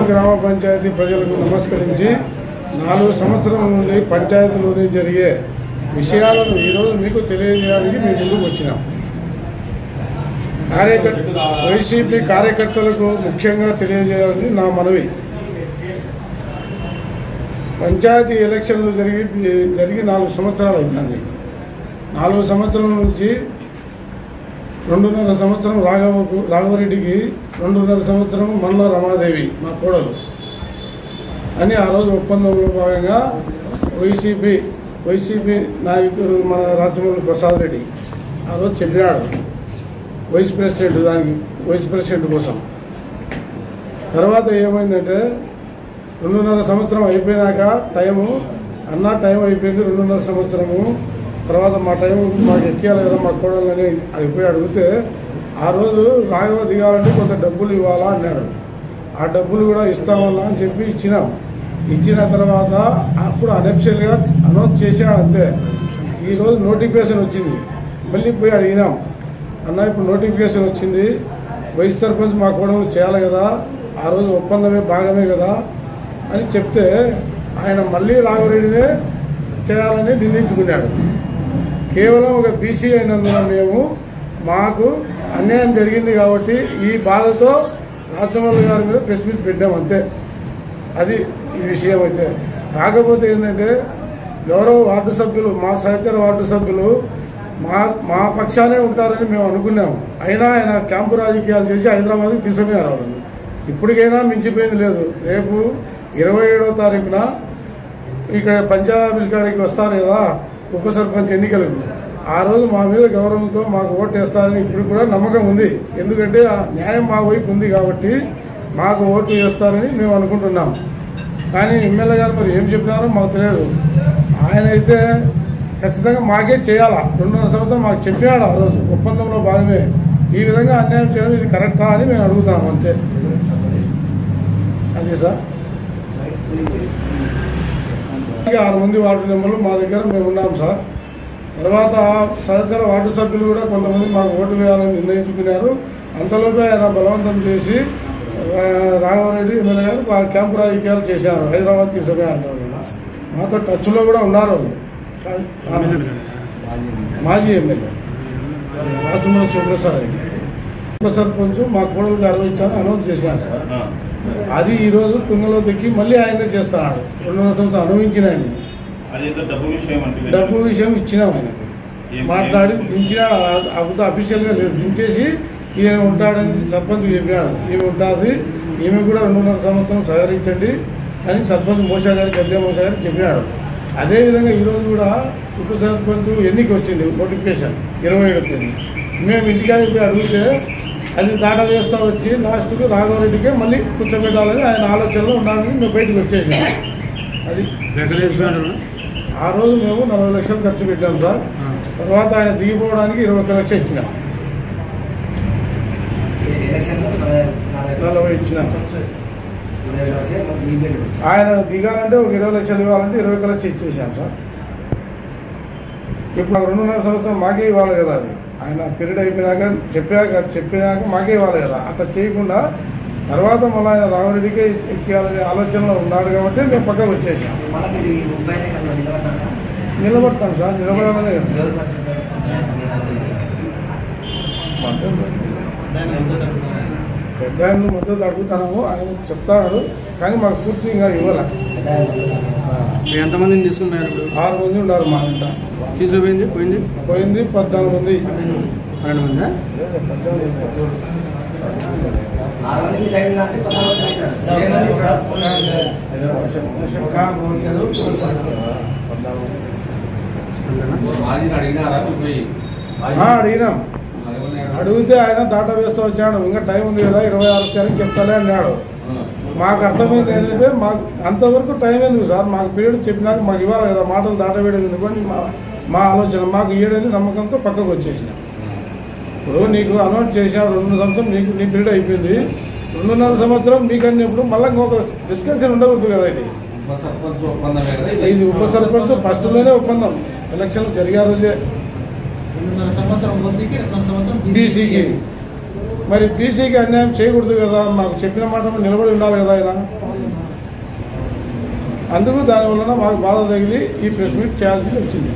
గ్రామ పంచాయతీ ప్రజలకు నమస్కరించి 4 సంవత్సరాల నుండి పంచాయతీలోనే జరిగే విషయాలను ఈరోజు మీకు తెలియజేయడానికి మీ ముందుకు వచ్చినాం. వైసీపీ కార్యకర్తలకు ముఖ్యంగా తెలియజేయాలని నా మనవి. పంచాయతీ ఎలక్షన్లు జరిగి 4 సంవత్సరాలు అవుతుంది. 4 సంవత్సరాల నుంచి 2.5 సంవత్సరం రాఘవరెడ్డికి, 2.5 సంవత్సరం మల్ల రమాదేవి మా కోడలు అని ఆ రోజు ఒప్పందంలో భాగంగా వైసీపీ నాయకుడు మన రాజమౌళి ప్రసాద్ రెడ్డి ఆ రోజు చెప్పినాడు వైస్ ప్రెసిడెంట్ కోసం. తర్వాత ఏమైందంటే 2.5 సంవత్సరం అయిపోయినాక టైం అయిపోయింది. 2.5 సంవత్సరము తర్వాత మా టైం మాకు ఎక్కియాలి కదా మా కోడలని అయిపోయి అడిగితే ఆ రోజు రాఘవ దిగాలంటే కొంత డబ్బులు ఇవ్వాలా అన్నాడు. ఆ డబ్బులు కూడా ఇస్తామన్నా అని చెప్పి ఇచ్చిన తర్వాత అప్పుడు అనఫిషియల్గా అనౌన్స్ చేసాడు అంతే. ఈరోజు నోటిఫికేషన్ వచ్చింది. మళ్ళీ పోయి అడిగినాం, అన్న ఇప్పుడు నోటిఫికేషన్ వచ్చింది, వైస్ సర్పంచ్ మా కోడలు చేయాలి కదా, ఆ రోజు ఒప్పందమే భాగమే కదా అని చెప్తే ఆయన మళ్ళీ రాఘవరెడ్డినే చేయాలని నిర్ణయించుకున్నాడు. కేవలం ఒక బీసీ అయినందున మాకు అన్యాయం జరిగింది కాబట్టి ఈ బాధతో రాజమౌళి గారి మీద ప్రెస్ మీట్ పెట్టాం అంతే. అది ఈ విషయం. అయితే కాకపోతే ఏంటంటే గౌరవ వార్డు సభ్యులు, మా సహచర వార్డు సభ్యులు మా పక్షానే ఉంటారని మేము అనుకున్నాము. అయినా ఆయన క్యాంపు రాజకీయాలు చేసి హైదరాబాద్కి తీసుకుపోయారు వాళ్ళని. ఇప్పటికైనా మించిపోయింది లేదు. రేపు 27వ తారీఖున ఇక్కడ పంచాయతీ ఆఫీస్ కాడికి వస్తారు కదా ఉప సర్పంచ్ ఎన్నికలకు. ఆ రోజు మా మీద గౌరవంతో మాకు ఓటు వేస్తారని ఇప్పుడు కూడా నమ్మకం ఉంది. ఎందుకంటే ఆ న్యాయం మా వైపు ఉంది కాబట్టి మాకు ఓటు వేస్తారని మేము అనుకుంటున్నాం. కానీ ఎమ్మెల్యే గారు మరి ఏం చెప్తున్నారో మాకు తెలియదు. ఆయన అయితే ఖచ్చితంగా మాకే చేయాలా, 2.5 సంవత్సరం మాకు చెప్పాడు ఆ రోజు ఒప్పందంలో భాగమే. ఈ విధంగా అన్యాయం చేయడం ఇది కరెక్టా అని మేము అడుగుతాం అంతే. అదే సార్. 6 మంది వార్డు మెంబర్లు మా దగ్గర మేము ఉన్నాం సార్. తర్వాత సహచర వార్డు సభ్యులు కూడా కొంతమంది మాకు ఓటు వేయాలని నిర్ణయించుకున్నారు. అంతలోపే ఆయన బలవంతం చేసి రాఘవరెడ్డి ఎమ్మెల్యే గారు క్యాంపు రాజకీయాలు చేశారు, హైదరాబాద్ తీసుకుపోయారు. మాతో టచ్లో కూడా ఉన్నారు. మాజీ ఎమ్మెల్యే రాజమౌళి శివప్రసాద్ రెడ్డి ఉప సర్పంచ్ మా కోడలు గారు ఇచ్చాను అనౌన్స్ చేశాను సార్. అది ఈరోజు తుంగలో తెక్కి మళ్ళీ ఆయనే చేస్తున్నాడు. 2.5 సంవత్సరం అనుభవించిన ఆయన డబ్బు విషయం ఇచ్చినాం ఆయనకు మాట్లాడి దించిన అఫీషియల్గా లేదు, దించేసి ఈయన ఉంటాడని సర్పంచ్ చెప్పినాడు. ఈమె ఉంటుంది, ఈమె కూడా 2.5 సంవత్సరం సహకరించండి అని సర్పంచ్ మోషా గారికి, గద్దె మోషా గారికి చెప్పినాడు. అదేవిధంగా ఈరోజు కూడా ఉప సర్పంచ్ ఎన్నిక వచ్చింది, నోటిఫికేషన్ 27వ తేదీ. మేము ఇంటికాడికి పోయి అడిగితే అది దాటా వేస్తూ వచ్చి లాస్ట్కు రాఘవరెడ్డికే మళ్ళీ కూర్చోబెట్టాలని ఆయన ఆలోచనలో ఉండడానికి మేము బయటకు వచ్చేసినాం. అది ఆ రోజు మేము 40 లక్షలు ఖర్చు పెట్టాం సార్. తర్వాత ఆయన దిగిపోవడానికి 21 లక్షలు ఇచ్చినాం. 40 ఇచ్చినాం. ఆయన దిగాలంటే ఒక 20 లక్షలు ఇవ్వాలంటే 21 లక్షలు ఇచ్చేసాం సార్. ఇప్పుడు 2.5 సంవత్సరం మాకే ఇవ్వాలి కదా. అది ఆయన పీరియడ్ అయిపోయినాక చెప్పినాక మాకే ఇవ్వాలి కదా. అట్లా చేయకుండా తర్వాత మళ్ళీ ఆయన రాఘవరెడ్డికే ఎక్కియాలనే ఆలోచనలో ఉన్నాడు కాబట్టి మేము పక్కకు వచ్చేసాం. నిలబడతాం సార్, నిలబడాలనే పెద్ద ఆయన మద్దతు అడుగుతున్నాము. ఆయన చెప్తాడు కానీ మాకు పూర్తిగా ఇవ్వాలి. ఎంతమందిని తీసుకున్నారు? 6 మంది ఉన్నారు మా ఇంట. తీసుకుపోయింది పోయింది 14 మంది. 12 మంది. అడిగినాం. అడిగితే ఆయన దాటా వేస్తూ వచ్చాడు. ఇంకా టైం ఉంది కదా 26 తారీఖు చెప్తాలే అన్నాడు. మాకు అర్థమైంది ఏంటంటే మాకు అంతవరకు టైం ఎందుకు సార్, మాకు పీరియడ్ చెప్పినాక మాకు ఇవ్వాలి కదా, మాటలు దాటవేయడం ఎందుకని మా ఆలోచన. మాకు ఇయ్యడని నమ్మకంతో పక్కకు వచ్చేసినాం. ఇప్పుడు నీకు అనౌన్స్ చేసావు 2 సంవత్సరం నీ పీరియడ్ అయిపోయింది, 2.5 సంవత్సరం మీకు అన్నప్పుడు మళ్ళీ ఇంకొక డిస్కషన్ ఉండకూడదు కదా. ఇది ఉప సర్పంచ్ ఫస్ట్లోనే ఒప్పందం, ఎలక్షన్లు జరిగే రోజే బీసీకి మరి బీసీకి అన్యాయం చేయకూడదు కదా, మాకు చెప్పిన మాట నిలబడి ఉండాలి కదా ఆయన. అందుకు దానివల్ల మాకు బాధ తగిలి ఈ ప్రెస్ మీట్ చేయాల్సి వచ్చింది.